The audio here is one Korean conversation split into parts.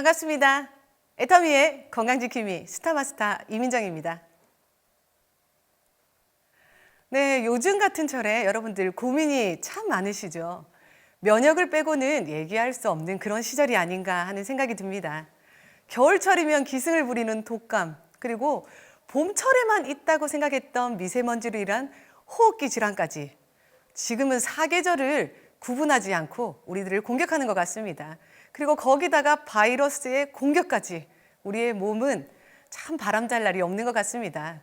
반갑습니다. 애터미의 건강지킴이 스타마스터 이민정입니다. 네, 요즘 같은 철에 여러분들 고민이 참 많으시죠? 면역을 빼고는 얘기할 수 없는 그런 시절이 아닌가 하는 생각이 듭니다. 겨울철이면 기승을 부리는 독감, 그리고 봄철에만 있다고 생각했던 미세먼지로 인한 호흡기 질환까지 지금은 사계절을 구분하지 않고 우리들을 공격하는 것 같습니다. 그리고 거기다가 바이러스의 공격까지 우리의 몸은 참 바람잘 날이 없는 것 같습니다.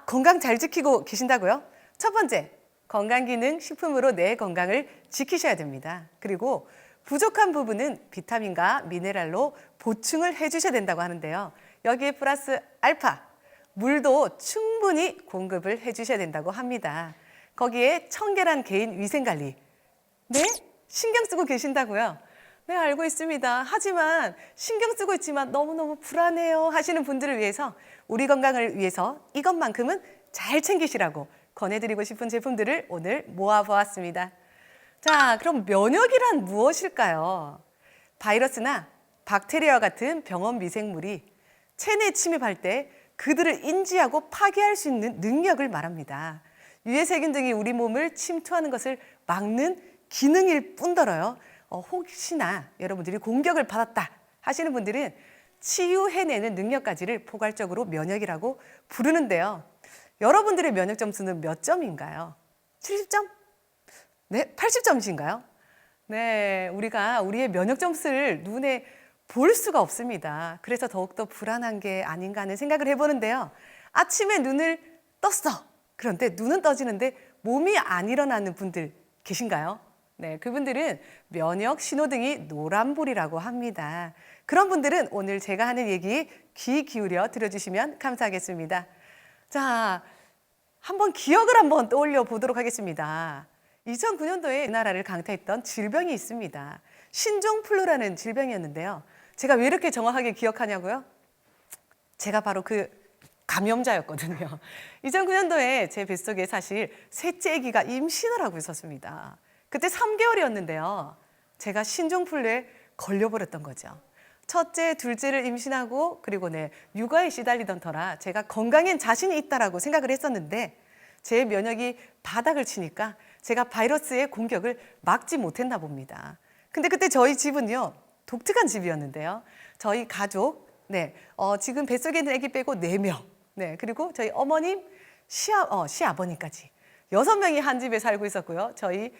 건강 잘 지키고 계신다고요? 첫 번째, 건강기능 식품으로 내 건강을 지키셔야 됩니다. 그리고 부족한 부분은 비타민과 미네랄로 보충을 해주셔야 된다고 하는데요. 여기에 플러스 알파, 물도 충분히 공급을 해주셔야 된다고 합니다. 거기에 청결한 개인 위생관리, 네? 신경 쓰고 계신다고요? 네, 알고 있습니다. 하지만 신경 쓰고 있지만 너무너무 불안해요 하시는 분들을 위해서 우리 건강을 위해서 이것만큼은 잘 챙기시라고 권해드리고 싶은 제품들을 오늘 모아보았습니다. 자, 그럼 면역이란 무엇일까요? 바이러스나 박테리아와 같은 병원 미생물이 체내에 침입할 때 그들을 인지하고 파괴할 수 있는 능력을 말합니다. 유해세균 등이 우리 몸을 침투하는 것을 막는 기능일 뿐더러요. 혹시나 여러분들이 공격을 받았다 하시는 분들은 치유해내는 능력까지를 포괄적으로 면역이라고 부르는데요. 여러분들의 면역 점수는 몇 점인가요? 70점? 네, 80점이신가요? 네, 우리가 우리의 면역 점수를 눈에 볼 수가 없습니다. 그래서 더욱더 불안한 게 아닌가 하는 생각을 해보는데요. 아침에 눈을 떴어. 그런데 눈은 떠지는데 몸이 안 일어나는 분들 계신가요? 네, 그분들은 면역 신호등이 노란불이라고 합니다. 그런 분들은 오늘 제가 하는 얘기 귀 기울여 들어주시면 감사하겠습니다. 자, 기억을 한번 떠올려 보도록 하겠습니다. 2009년도에 우리나라를 강타했던 질병이 있습니다. 신종플루라는 질병이었는데요. 제가 왜 이렇게 정확하게 기억하냐고요? 제가 바로 그 감염자였거든요. 2009년도에 제 뱃속에 사실 셋째 아기가 임신을 하고 있었습니다. 그때 3개월이었는데요. 제가 신종플루에 걸려버렸던 거죠. 첫째, 둘째를 임신하고 그리고 육아에 시달리던 터라 제가 건강엔 자신이 있다라고 생각을 했었는데 제 면역이 바닥을 치니까 제가 바이러스의 공격을 막지 못했나 봅니다. 근데 그때 저희 집은요, 독특한 집이었는데요. 저희 가족, 지금 뱃속에 있는 아기 빼고 4명, 그리고 저희 어머님, 시아버님까지 6명이 한 집에 살고 있었고요. 저희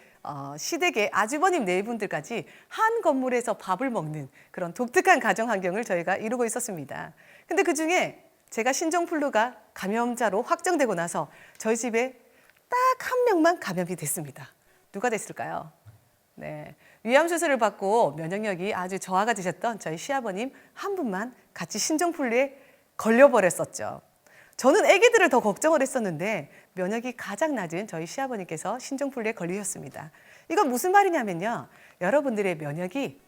시댁의 아주버님 4분들까지 한 건물에서 밥을 먹는 그런 독특한 가정 환경을 저희가 이루고 있었습니다. 근데 그중에 제가 신종플루가 감염자로 확정되고 나서 저희 집에 딱 한 명만 감염이 됐습니다. 누가 됐을까요? 네, 위암 수술을 받고 면역력이 아주 저하가 되셨던 저희 시아버님 한 분만 같이 신종플루에 걸려버렸었죠. 저는 아기들을 더 걱정을 했었는데 면역이 가장 낮은 저희 시아버님께서 신종플루에 걸리셨습니다. 이건 무슨 말이냐면요. 여러분들의 면역이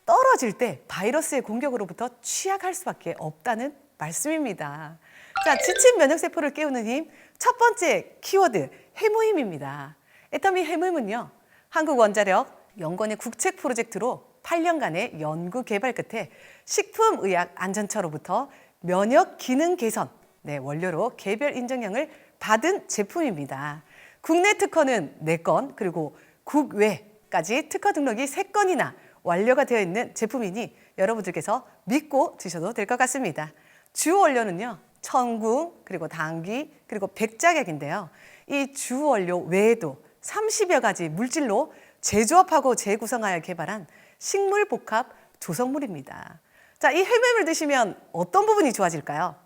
떨어질 때 바이러스의 공격으로부터 취약할 수밖에 없다는 말씀입니다. 자, 지친 면역세포를 깨우는 힘, 첫 번째 키워드, 해무힘입니다. 애터미 해무힘은요, 한국원자력 연구원의 국책 프로젝트로 8년간의 연구 개발 끝에 식품의약안전처로부터 면역 기능 개선, 원료로 개별 인정령을 받은 제품입니다. 국내 특허는 4건, 그리고 국외까지 특허 등록이 3건이나 완료가 되어 있는 제품이니 여러분들께서 믿고 드셔도 될 것 같습니다. 주 원료는요, 천궁, 그리고 당귀, 그리고 백작약인데요. 이 주 원료 외에도 30여 가지 물질로 재조합하고 재구성하여 개발한 식물 복합 조성물입니다. 자, 이 해매를 드시면 어떤 부분이 좋아질까요?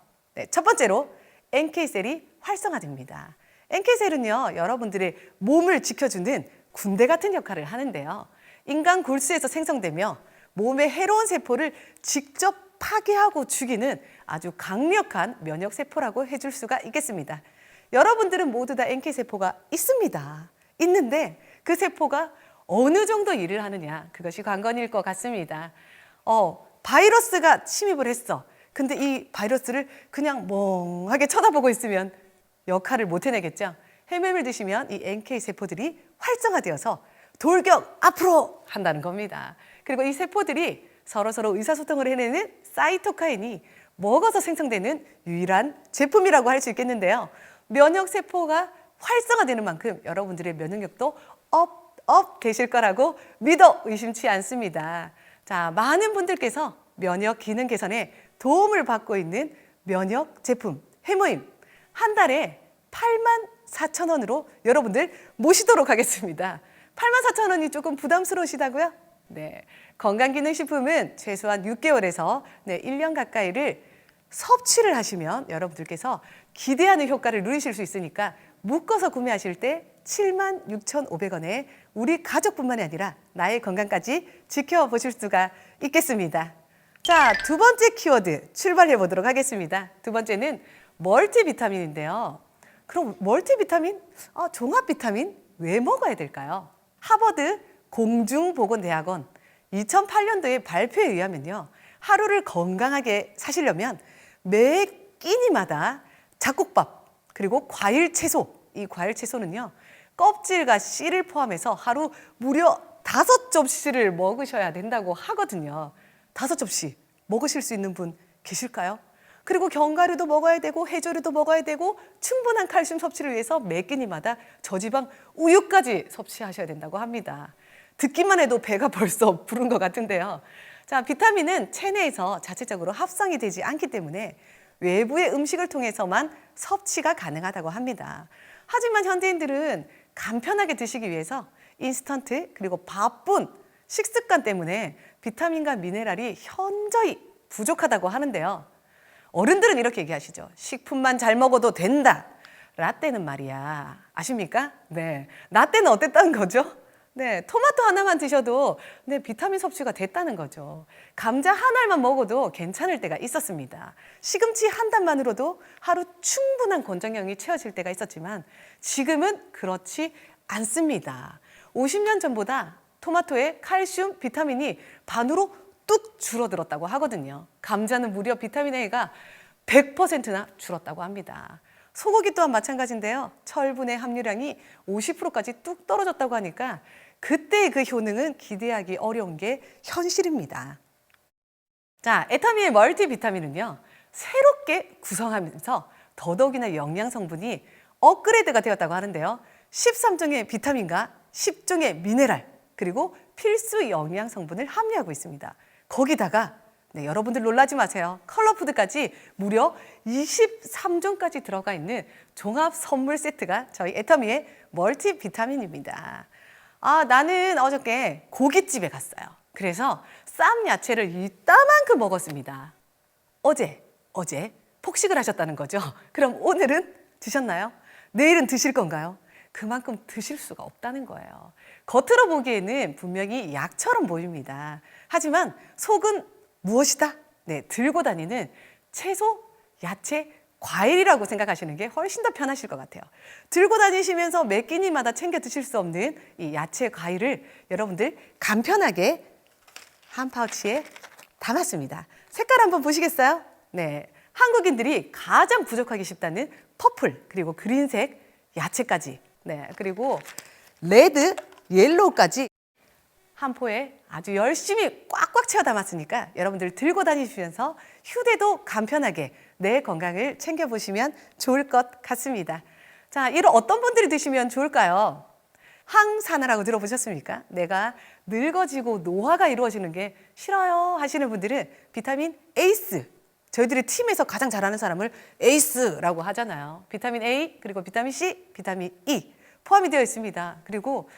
첫 번째로 NK셀이 활성화됩니다. NK셀은요, 여러분들의 몸을 지켜주는 군대 같은 역할을 하는데요. 인간 골수에서 생성되며 몸의 해로운 세포를 직접 파괴하고 죽이는 아주 강력한 면역세포라고 해줄 수가 있겠습니다. 여러분들은 모두 다 NK세포가 있습니다. 있는데 그 세포가 어느 정도 일을 하느냐, 그것이 관건일 것 같습니다. 바이러스가 침입을 했어. 근데 이 바이러스를 그냥 멍하게 쳐다보고 있으면 역할을 못 해내겠죠. 해매를 드시면 이 NK세포들이 활성화되어서 돌격 앞으로 한다는 겁니다. 그리고 이 세포들이 서로서로 의사소통을 해내는 사이토카인이 먹어서 생성되는 유일한 제품이라고 할 수 있겠는데요. 면역세포가 활성화되는 만큼 여러분들의 면역력도 업 되실 거라고 믿어 의심치 않습니다. 자, 많은 분들께서 면역 기능 개선에 도움을 받고 있는 면역 제품 해모임 한 달에 84,000원으로 여러분들 모시도록 하겠습니다. 84,000원이 조금 부담스러우시다고요? 네, 건강기능식품은 최소한 6개월에서 1년 가까이를 섭취를 하시면 여러분들께서 기대하는 효과를 누리실 수 있으니까 묶어서 구매하실 때 76,500원에 우리 가족뿐만이 아니라 나의 건강까지 지켜보실 수가 있겠습니다. 자, 두 번째 키워드 출발해 보도록 하겠습니다. 두 번째는 멀티비타민인데요. 그럼 멀티비타민? 종합 비타민 왜 먹어야 될까요? 하버드 공중보건대학원 2008년도에 발표에 의하면요. 하루를 건강하게 사시려면 매 끼니마다 잡곡밥 그리고 과일 채소, 이 과일 채소는요. 껍질과 씨를 포함해서 하루 무려 5접시를 먹으셔야 된다고 하거든요. 5접시 먹으실 수 있는 분 계실까요? 그리고 견과류도 먹어야 되고 해조류도 먹어야 되고 충분한 칼슘 섭취를 위해서 매 끼니마다 저지방 우유까지 섭취하셔야 된다고 합니다. 듣기만 해도 배가 벌써 부른 것 같은데요. 자, 비타민은 체내에서 자체적으로 합성이 되지 않기 때문에 외부의 음식을 통해서만 섭취가 가능하다고 합니다. 하지만 현대인들은 간편하게 드시기 위해서 인스턴트 그리고 바쁜 식습관 때문에 비타민과 미네랄이 현저히 부족하다고 하는데요. 어른들은 이렇게 얘기하시죠. 식품만 잘 먹어도 된다. 라떼는 말이야. 아십니까? 네. 라떼는 어땠다는 거죠? 네. 토마토 하나만 드셔도 비타민 섭취가 됐다는 거죠. 감자 한 알만 먹어도 괜찮을 때가 있었습니다. 시금치 한 단만으로도 하루 충분한 권장량이 채워질 때가 있었지만 지금은 그렇지 않습니다. 50년 전보다 토마토의 칼슘, 비타민이 반으로 뚝 줄어들었다고 하거든요. 감자는 무려 비타민 A가 100%나 줄었다고 합니다. 소고기 또한 마찬가지인데요. 철분의 함유량이 50%까지 뚝 떨어졌다고 하니까 그때의 그 효능은 기대하기 어려운 게 현실입니다. 자, 에타미의 멀티비타민은요. 새롭게 구성하면서 더더욱이나 영양 성분이 업그레이드가 되었다고 하는데요. 13종의 비타민과 10종의 미네랄 그리고 필수 영양 성분을 함유하고 있습니다. 거기다가 여러분들 놀라지 마세요. 컬러푸드까지 무려 23종까지 들어가 있는 종합 선물 세트가 저희 에터미의 멀티비타민입니다. 나는 어저께 고깃집에 갔어요. 그래서 쌈 야채를 이따만큼 먹었습니다. 어제 폭식을 하셨다는 거죠. 그럼 오늘은 드셨나요? 내일은 드실 건가요? 그만큼 드실 수가 없다는 거예요. 겉으로 보기에는 분명히 약처럼 보입니다. 하지만 속은 무엇이다? 들고 다니는 채소, 야채, 과일이라고 생각하시는 게 훨씬 더 편하실 것 같아요. 들고 다니시면서 매 끼니마다 챙겨 드실 수 없는 이 야채, 과일을 여러분들 간편하게 한 파우치에 담았습니다. 색깔 한번 보시겠어요? 네, 한국인들이 가장 부족하기 쉽다는 퍼플 그리고 그린색 야채까지 그리고 레드, 옐로우까지 한 포에 아주 열심히 꽉꽉 채워 담았으니까 여러분들 들고 다니시면서 휴대도 간편하게 내 건강을 챙겨보시면 좋을 것 같습니다. 자, 이런 어떤 분들이 드시면 좋을까요? 항산화라고 들어보셨습니까? 내가 늙어지고 노화가 이루어지는 게 싫어요 하시는 분들은 비타민 에이스, 저희들이 팀에서 가장 잘하는 사람을 에이스라고 하잖아요. 비타민 A 그리고 비타민 C, 비타민 E 포함이 되어 있습니다. 그리고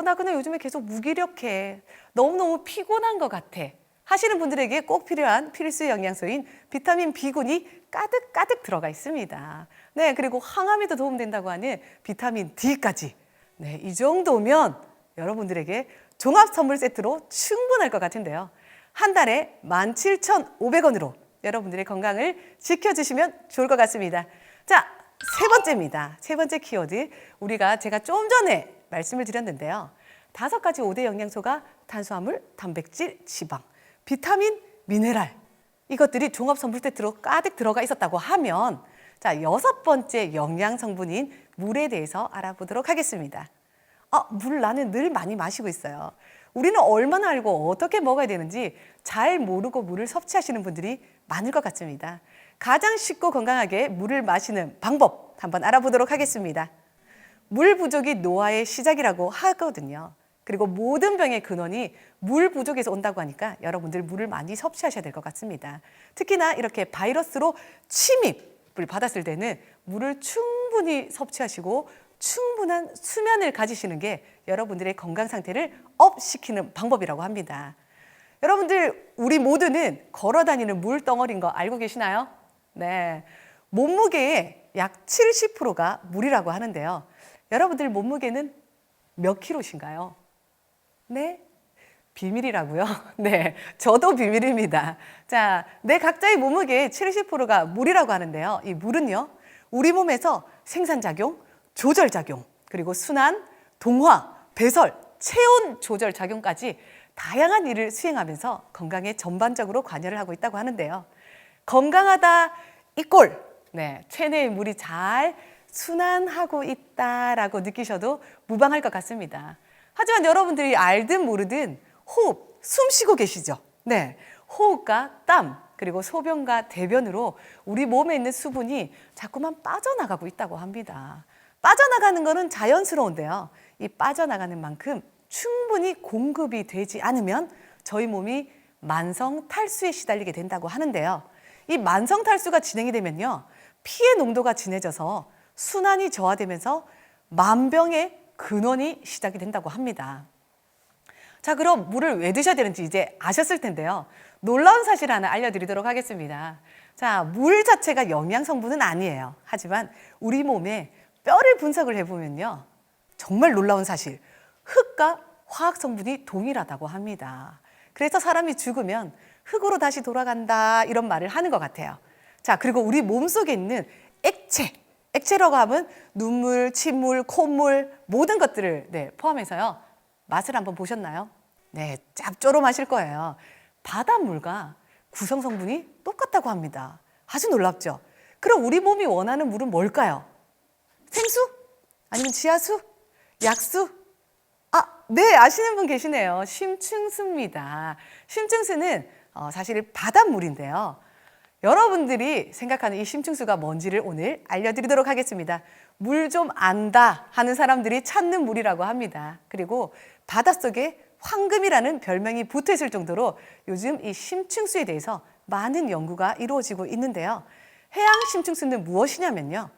나 그냥 요즘에 계속 무기력해, 너무너무 피곤한 것 같아 하시는 분들에게 꼭 필요한 필수 영양소인 비타민 B군이 가득가득 들어가 있습니다. 네, 그리고 항암에도 도움된다고 하는 비타민 D까지. 네, 이 정도면 여러분들에게 종합 선물 세트로 충분할 것 같은데요. 한 달에 17,500원으로 여러분들의 건강을 지켜주시면 좋을 것 같습니다. 자, 세 번째입니다. 세 번째 키워드. 제가 좀 전에 말씀을 드렸는데요. 5가지 5대 영양소가 탄수화물, 단백질, 지방, 비타민, 미네랄. 이것들이 종합 선물 세트로 가득 들어가 있었다고 하면 자, 6번째 영양 성분인 물에 대해서 알아보도록 하겠습니다. 물 나는 늘 많이 마시고 있어요. 우리는 얼마나 알고 어떻게 먹어야 되는지 잘 모르고 물을 섭취하시는 분들이 많을 것 같습니다. 가장 쉽고 건강하게 물을 마시는 방법 한번 알아보도록 하겠습니다. 물 부족이 노화의 시작이라고 하거든요. 그리고 모든 병의 근원이 물 부족에서 온다고 하니까 여러분들 물을 많이 섭취하셔야 될 것 같습니다. 특히나 이렇게 바이러스로 침입을 받았을 때는 물을 충분히 섭취하시고 충분한 수면을 가지시는 게 여러분들의 건강 상태를 업시키는 방법이라고 합니다. 여러분들, 우리 모두는 걸어 다니는 물덩어리인 거 알고 계시나요? 네. 몸무게의 약 70%가 물이라고 하는데요. 여러분들 몸무게는 몇 킬로신가요? 네? 비밀이라고요? 네, 저도 비밀입니다. 자, 내 각자의 몸무게의 70%가 물이라고 하는데요. 이 물은요, 우리 몸에서 생산작용, 조절작용, 그리고 순환, 동화, 배설, 체온 조절 작용까지 다양한 일을 수행하면서 건강에 전반적으로 관여를 하고 있다고 하는데요. 건강하다 이꼴, 네, 체내의 물이 잘 순환하고 있다라고 느끼셔도 무방할 것 같습니다. 하지만 여러분들이 알든 모르든 호흡, 숨 쉬고 계시죠? 네, 호흡과 땀, 그리고 소변과 대변으로 우리 몸에 있는 수분이 자꾸만 빠져나가고 있다고 합니다. 빠져나가는 것은 자연스러운데요. 이 빠져나가는 만큼 충분히 공급이 되지 않으면 저희 몸이 만성 탈수에 시달리게 된다고 하는데요. 이 만성 탈수가 진행이 되면요, 피의 농도가 진해져서 순환이 저하되면서 만병의 근원이 시작이 된다고 합니다. 자, 그럼 물을 왜 드셔야 되는지 이제 아셨을 텐데요. 놀라운 사실 하나 알려드리도록 하겠습니다. 자, 물 자체가 영양 성분은 아니에요. 하지만 우리 몸에 뼈를 분석을 해보면요, 정말 놀라운 사실, 흙과 화학 성분이 동일하다고 합니다. 그래서 사람이 죽으면 흙으로 다시 돌아간다 이런 말을 하는 것 같아요. 자, 그리고 우리 몸속에 있는 액체라고 하면 눈물, 침물, 콧물 모든 것들을 포함해서요. 맛을 한번 보셨나요? 네, 짭조름하실 거예요. 바닷물과 구성 성분이 똑같다고 합니다. 아주 놀랍죠? 그럼 우리 몸이 원하는 물은 뭘까요? 생수? 아니면 지하수? 약수? 네, 아시는 분 계시네요. 심층수입니다. 심층수는 사실 바닷물인데요. 여러분들이 생각하는 이 심층수가 뭔지를 오늘 알려드리도록 하겠습니다. 물 좀 안다 하는 사람들이 찾는 물이라고 합니다. 그리고 바닷속에 황금이라는 별명이 붙어 있을 정도로 요즘 이 심층수에 대해서 많은 연구가 이루어지고 있는데요. 해양 심층수는 무엇이냐면요,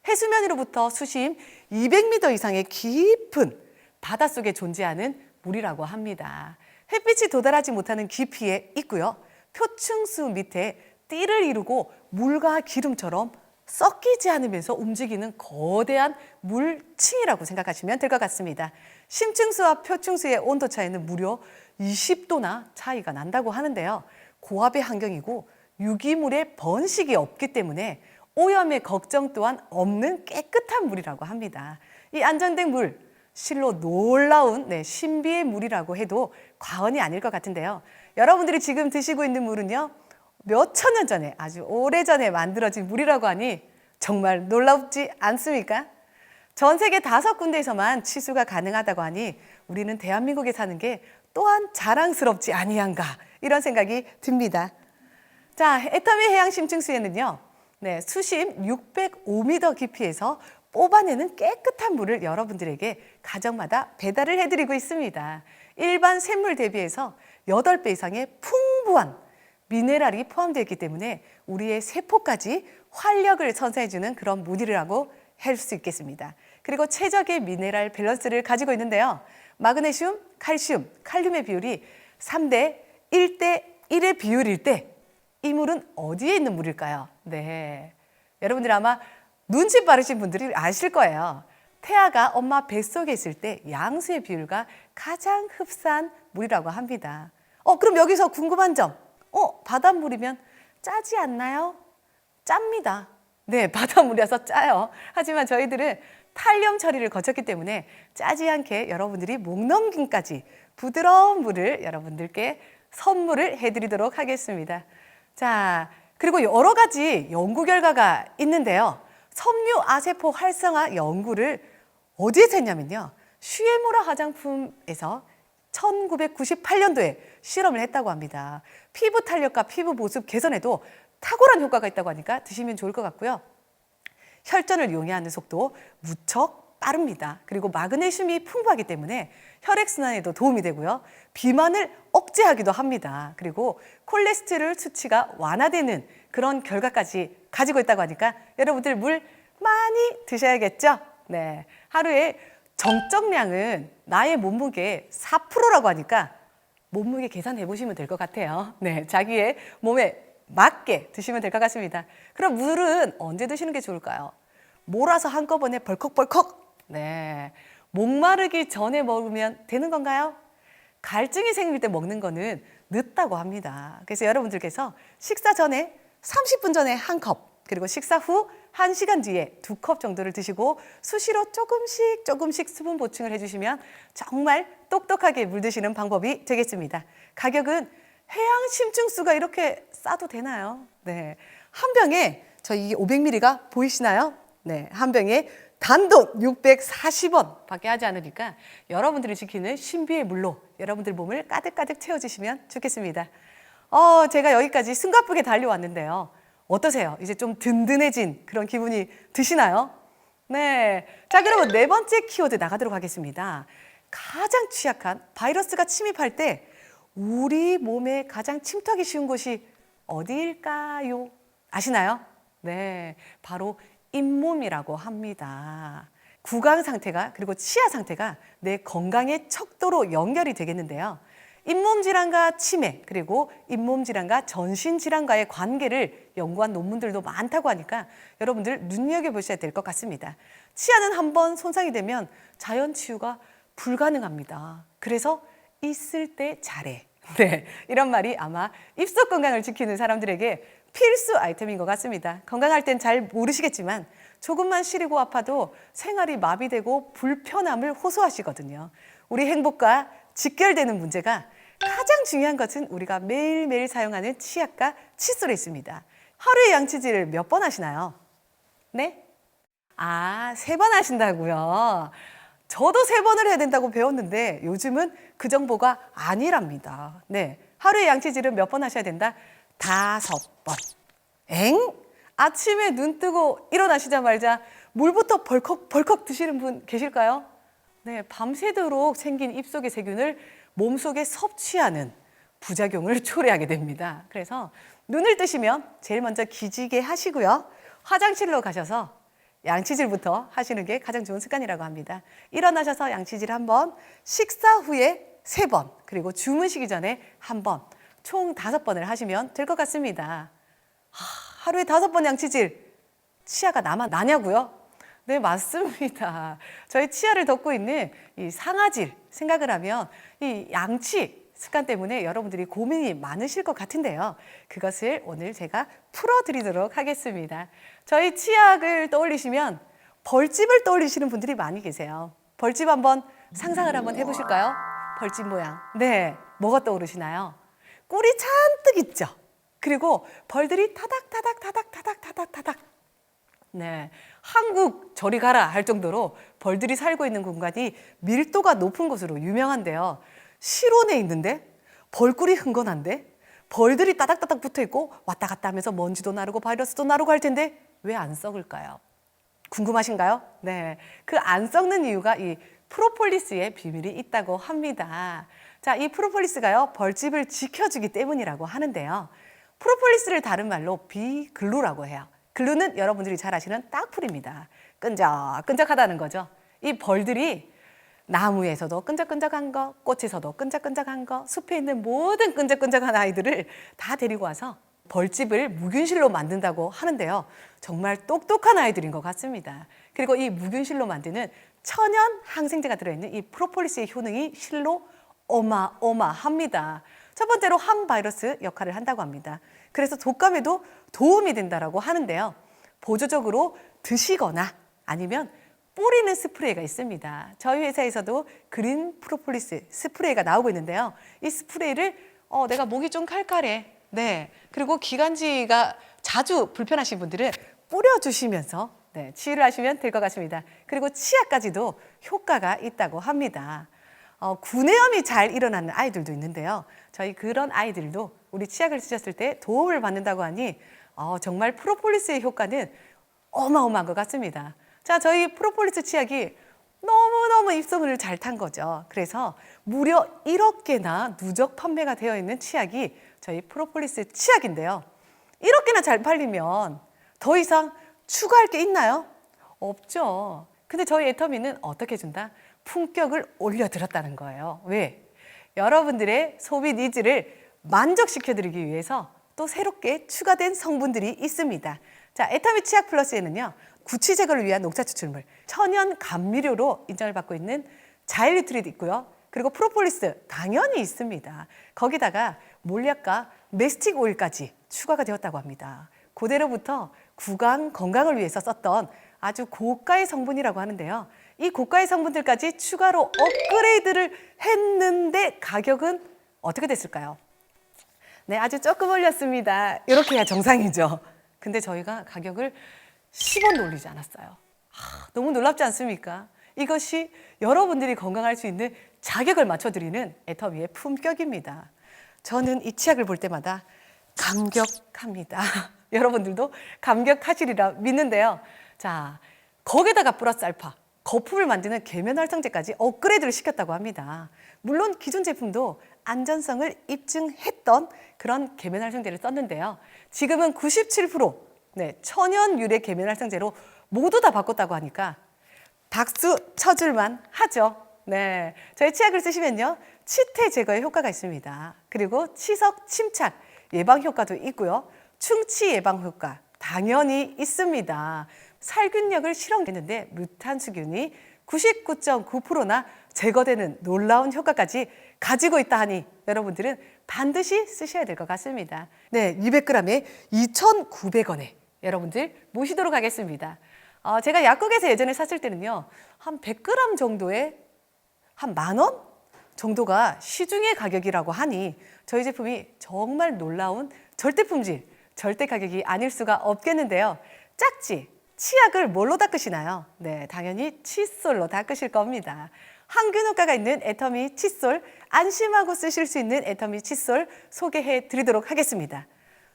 해수면으로부터 수심 200m 이상의 깊은 바닷속에 존재하는 물이라고 합니다. 햇빛이 도달하지 못하는 깊이에 있고요. 표층수 밑에 띠를 이루고 물과 기름처럼 섞이지 않으면서 움직이는 거대한 물층이라고 생각하시면 될 것 같습니다. 심층수와 표층수의 온도 차이는 무려 20도나 차이가 난다고 하는데요. 고압의 환경이고 유기물의 번식이 없기 때문에 오염의 걱정 또한 없는 깨끗한 물이라고 합니다. 이 안전된 물, 실로 놀라운 신비의 물이라고 해도 과언이 아닐 것 같은데요. 여러분들이 지금 드시고 있는 물은요, 몇 천 년 전에, 아주 오래전에 만들어진 물이라고 하니 정말 놀랍지 않습니까? 전 세계 5군데에서만 취수가 가능하다고 하니 우리는 대한민국에 사는 게 또한 자랑스럽지 아니한가 이런 생각이 듭니다. 자, 애터미 해양 심층수에는요, 수심 605m 깊이에서 뽑아내는 깨끗한 물을 여러분들에게 가정마다 배달을 해드리고 있습니다. 일반 샘물 대비해서 8배 이상의 풍부한 미네랄이 포함되어 있기 때문에 우리의 세포까지 활력을 선사해주는 그런 물이라고 할 수 있겠습니다. 그리고 최적의 미네랄 밸런스를 가지고 있는데요. 마그네슘, 칼슘, 칼륨의 비율이 3대 1대 1의 비율일 때 이 물은 어디에 있는 물일까요? 네, 여러분들 아마 눈치 빠르신 분들이 아실 거예요. 태아가 엄마 뱃속에 있을 때 양수의 비율과 가장 흡사한 물이라고 합니다. 그럼 여기서 궁금한 점, 바닷물이면 짜지 않나요? 짭니다. 네, 바닷물이라서 짜요. 하지만 저희들은 탄력 처리를 거쳤기 때문에 짜지 않게 여러분들이 목 넘김까지 부드러운 물을 여러분들께 선물을 해드리도록 하겠습니다. 자, 그리고 여러 가지 연구 결과가 있는데요. 섬유 아세포 활성화 연구를 어디에서 했냐면요, 슈에무라 화장품에서 1998년도에 실험을 했다고 합니다. 피부 탄력과 피부 보습 개선에도 탁월한 효과가 있다고 하니까 드시면 좋을 것 같고요. 혈전을 용이하는 속도 무척 빠릅니다. 그리고 마그네슘이 풍부하기 때문에 혈액순환에도 도움이 되고요. 비만을 억제하기도 합니다. 그리고 콜레스테롤 수치가 완화되는 그런 결과까지 가지고 있다고 하니까 여러분들 물 많이 드셔야겠죠? 네, 하루에 정적량은 나의 몸무게 4%라고 하니까 몸무게 계산해 보시면 될 것 같아요. 네, 자기의 몸에 맞게 드시면 될 것 같습니다. 그럼 물은 언제 드시는 게 좋을까요? 몰아서 한꺼번에 벌컥벌컥. 네, 목마르기 전에 먹으면 되는 건가요? 갈증이 생길 때 먹는 거는 늦다고 합니다. 그래서 여러분들께서 식사 전에 30분 전에 한 컵, 그리고 식사 후 1시간 뒤에 2컵 정도를 드시고 수시로 조금씩 수분 보충을 해주시면 정말 똑똑하게 물 드시는 방법이 되겠습니다. 가격은 해양 심층수가 이렇게 싸도 되나요? 네, 한 병에 이게 500ml가 보이시나요? 네, 한 병에 단돈 640원 밖에 하지 않으니까 여러분들이 지키는 신비의 물로 여러분들 몸을 가득가득 채워주시면 좋겠습니다. 제가 여기까지 숨가쁘게 달려왔는데요. 어떠세요? 이제 좀 든든해진 그런 기분이 드시나요? 네. 자, 그러면 네 번째 키워드 나가도록 하겠습니다. 가장 취약한 바이러스가 침입할 때 우리 몸에 가장 침투하기 쉬운 곳이 어디일까요? 아시나요? 네. 바로 잇몸이라고 합니다. 구강 상태가 그리고 치아 상태가 내 건강의 척도로 연결이 되겠는데요. 잇몸 질환과 치매 그리고 잇몸 질환과 전신 질환과의 관계를 연구한 논문들도 많다고 하니까 여러분들 눈여겨보셔야 될 것 같습니다. 치아는 한번 손상이 되면 자연 치유가 불가능합니다. 그래서 있을 때 잘해. 네, 이런 말이 아마 입속 건강을 지키는 사람들에게 필수 아이템인 것 같습니다. 건강할 땐 잘 모르시겠지만 조금만 시리고 아파도 생활이 마비되고 불편함을 호소하시거든요. 우리 행복과 직결되는 문제가 가장 중요한 것은 우리가 매일매일 사용하는 치약과 칫솔에 있습니다. 하루에 양치질을 몇 번 하시나요? 네? 3번 하신다고요? 저도 3번을 해야 된다고 배웠는데 요즘은 그 정보가 아니랍니다. 네, 하루에 양치질은 몇 번 하셔야 된다? 5번. 아침에 눈 뜨고 일어나시자마자 물부터 벌컥벌컥 드시는 분 계실까요? 네, 밤새도록 생긴 입속의 세균을 몸속에 섭취하는 부작용을 초래하게 됩니다. 그래서 눈을 뜨시면 제일 먼저 기지개 하시고요. 화장실로 가셔서 양치질부터 하시는 게 가장 좋은 습관이라고 합니다. 일어나셔서 양치질 1번, 식사 후에 3번, 그리고 주무시기 전에 1번, 총 5번을 하시면 될 것 같습니다. 하루에 5번 양치질, 치아가 나냐고요? 네, 맞습니다. 저희 치아를 덮고 있는 이 상아질 생각을 하면 이 양치 습관 때문에 여러분들이 고민이 많으실 것 같은데요. 그것을 오늘 제가 풀어드리도록 하겠습니다. 저희 치약을 떠올리시면 벌집을 떠올리시는 분들이 많이 계세요. 벌집 한번 상상을 한번 해보실까요? 벌집 모양. 네, 뭐가 떠오르시나요? 꿀이 잔뜩 있죠. 그리고 벌들이 타닥타닥. 네, 한국 저리 가라 할 정도로 벌들이 살고 있는 공간이 밀도가 높은 곳으로 유명한데요. 실온에 있는데 벌꿀이 흥건한데 벌들이 따닥따닥 붙어 있고 왔다 갔다 하면서 먼지도 나르고 바이러스도 나르고 할 텐데 왜 안 썩을까요? 궁금하신가요? 네, 그 안 썩는 이유가 이 프로폴리스의 비밀이 있다고 합니다. 자, 이 프로폴리스가요, 벌집을 지켜주기 때문이라고 하는데요. 프로폴리스를 다른 말로 비글루라고 해요. 글루는 여러분들이 잘 아시는 딱풀입니다. 끈적끈적하다는 거죠. 이 벌들이 나무에서도 끈적끈적한 거, 꽃에서도 끈적끈적한 거, 숲에 있는 모든 끈적끈적한 아이들을 다 데리고 와서 벌집을 무균실로 만든다고 하는데요. 정말 똑똑한 아이들인 것 같습니다. 그리고 이 무균실로 만드는 천연 항생제가 들어있는 이 프로폴리스의 효능이 실로 어마어마합니다. 첫 번째로 항바이러스 역할을 한다고 합니다. 그래서 독감에도 도움이 된다고 하는데요. 보조적으로 드시거나 아니면 뿌리는 스프레이가 있습니다. 저희 회사에서도 그린 프로폴리스 스프레이가 나오고 있는데요. 이 스프레이를 내가 목이 좀 칼칼해. 네. 그리고 기관지가 자주 불편하신 분들은 뿌려주시면서 치유를 하시면 될 것 같습니다. 그리고 치아까지도 효과가 있다고 합니다. 구내염이 잘 일어나는 아이들도 있는데요. 저희 그런 아이들도 우리 치약을 쓰셨을 때 도움을 받는다고 하니 정말 프로폴리스의 효과는 어마어마한 것 같습니다. 자, 저희 프로폴리스 치약이 너무너무 입소문을 잘 탄 거죠. 그래서 무려 1억 개나 누적 판매가 되어 있는 치약이 저희 프로폴리스 치약인데요. 1억 개나 잘 팔리면 더 이상 추가할 게 있나요? 없죠. 근데 저희 애터미는 어떻게 준다? 품격을 올려드렸다는 거예요. 왜? 여러분들의 소비 니즈를 만족시켜드리기 위해서 또 새롭게 추가된 성분들이 있습니다. 자, 애터미 치약 플러스에는요, 구취 제거를 위한 녹차 추출물, 천연 감미료로 인정을 받고 있는 자일 뉴트리도 있고요. 그리고 프로폴리스 당연히 있습니다. 거기다가 몰약과 메스틱 오일까지 추가가 되었다고 합니다. 고대로부터 구강 건강을 위해서 썼던 아주 고가의 성분이라고 하는데요. 이 고가의 성분들까지 추가로 업그레이드를 했는데 가격은 어떻게 됐을까요? 네, 아주 조금 올렸습니다. 이렇게 해야 정상이죠. 근데 저희가 가격을 10원도 올리지 않았어요. 너무 놀랍지 않습니까? 이것이 여러분들이 건강할 수 있는 자격을 맞춰드리는 애터미의 품격입니다. 저는 이 치약을 볼 때마다 감격합니다. 여러분들도 감격하시리라 믿는데요. 자, 거기다가 플러스 알파, 거품을 만드는 계면활성제까지 업그레이드를 시켰다고 합니다. 물론 기존 제품도 안전성을 입증했던 그런 계면활성제를 썼는데요. 지금은 97% 천연 유래 계면활성제로 모두 다 바꿨다고 하니까 박수 쳐줄만 하죠. 네, 저희 치약을 쓰시면요, 치태 제거에 효과가 있습니다. 그리고 치석 침착 예방 효과도 있고요. 충치 예방 효과 당연히 있습니다. 살균력을 실험했는데 뮤탄수균이 99.9%나 제거되는 놀라운 효과까지 가지고 있다 하니 여러분들은 반드시 쓰셔야 될 것 같습니다. 네, 200g에 2,900원에 여러분들 모시도록 하겠습니다. 제가 약국에서 예전에 샀을 때는요, 한 100g 정도에 한 10,000원 정도가 시중의 가격이라고 하니 저희 제품이 정말 놀라운 절대 품질, 절대 가격이 아닐 수가 없겠는데요. 짝지, 치약을 뭘로 닦으시나요? 네, 당연히 칫솔로 닦으실 겁니다. 항균 효과가 있는 애터미 칫솔, 안심하고 쓰실 수 있는 애터미 칫솔 소개해 드리도록 하겠습니다.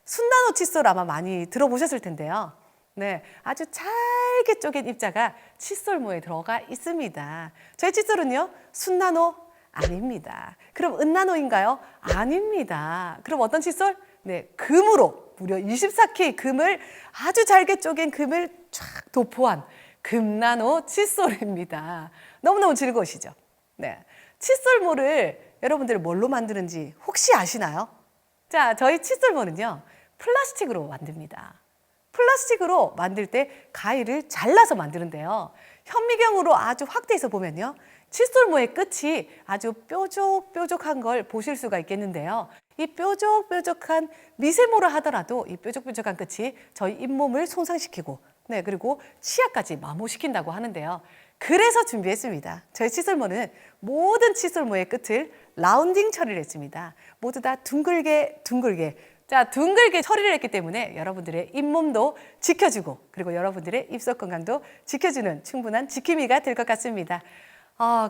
순나노 칫솔 아마 많이 들어보셨을 텐데요. 네, 아주 잘게 쪼갠 입자가 칫솔모에 들어가 있습니다. 저희 칫솔은요, 순나노 아닙니다. 그럼 은나노인가요? 아닙니다. 그럼 어떤 칫솔? 네, 금으로 무려 24K 금을 아주 잘게 쪼갠 금을 쫙 도포한 금나노 칫솔입니다. 너무너무 즐거우시죠? 네, 칫솔모를 여러분들 뭘로 만드는지 혹시 아시나요? 자, 저희 칫솔모는요, 플라스틱으로 만듭니다. 플라스틱으로 만들 때 가위를 잘라서 만드는데요. 현미경으로 아주 확대해서 보면요, 칫솔모의 끝이 아주 뾰족뾰족한 걸 보실 수가 있겠는데요. 이 뾰족뾰족한 미세모라 하더라도 이 뾰족뾰족한 끝이 저희 잇몸을 손상시키고, 네, 그리고 치아까지 마모시킨다고 하는데요. 그래서 준비했습니다. 저희 칫솔모는 모든 칫솔모의 끝을 라운딩 처리를 했습니다. 모두 다 둥글게 자, 둥글게 처리를 했기 때문에 여러분들의 잇몸도 지켜주고, 그리고 여러분들의 입속 건강도 지켜주는 충분한 지킴이가 될 것 같습니다.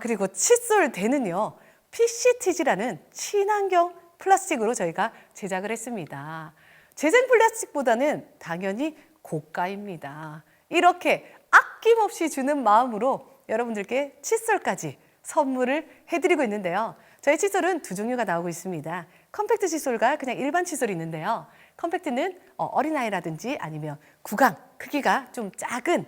그리고 칫솔대는요, PCTG라는 친환경 플라스틱으로 저희가 제작을 했습니다. 재생 플라스틱보다는 당연히 고가입니다. 이렇게 아낌없이 주는 마음으로 여러분들께 칫솔까지 선물을 해드리고 있는데요. 저희 칫솔은 두 종류가 나오고 있습니다. 컴팩트 칫솔과 그냥 일반 칫솔이 있는데요. 컴팩트는 어린아이라든지 아니면 구강 크기가 좀 작은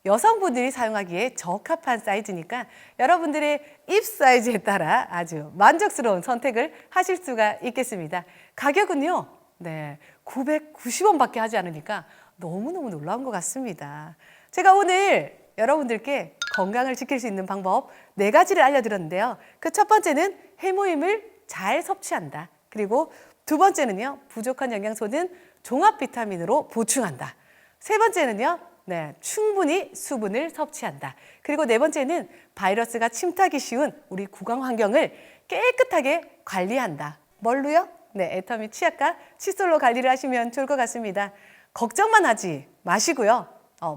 여성분들이 사용하기에 적합한 사이즈니까 여러분들의 입 사이즈에 따라 아주 만족스러운 선택을 하실 수가 있겠습니다. 가격은요, 네, 990원밖에 하지 않으니까 너무너무 놀라운 것 같습니다. 제가 오늘 여러분들께 건강을 지킬 수 있는 방법 4가지를 알려드렸는데요. 그 첫 번째는 해모임을 잘 섭취한다. 그리고 두 번째는요, 부족한 영양소는 종합 비타민으로 보충한다. 세 번째는요, 네, 충분히 수분을 섭취한다. 그리고 네 번째는 바이러스가 침투하기 쉬운 우리 구강 환경을 깨끗하게 관리한다. 뭘로요? 네, 애터미 치약과 칫솔로 관리를 하시면 좋을 것 같습니다. 걱정만 하지 마시고요.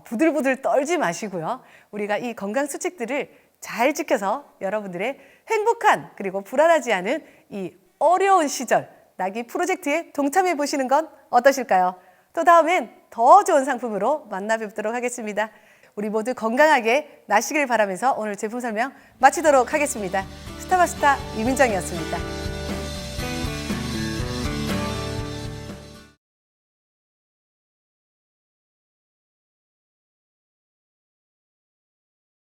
부들부들 떨지 마시고요. 우리가 이 건강 수칙들을 잘 지켜서 여러분들의 행복한 그리고 불안하지 않은 이 어려운 시절 나기 프로젝트에 동참해 보시는 건 어떠실까요? 또 다음엔 더 좋은 상품으로 만나 뵙도록 하겠습니다. 우리 모두 건강하게 나시길 바라면서 오늘 제품 설명 마치도록 하겠습니다. 스타바스타 유민정이었습니다.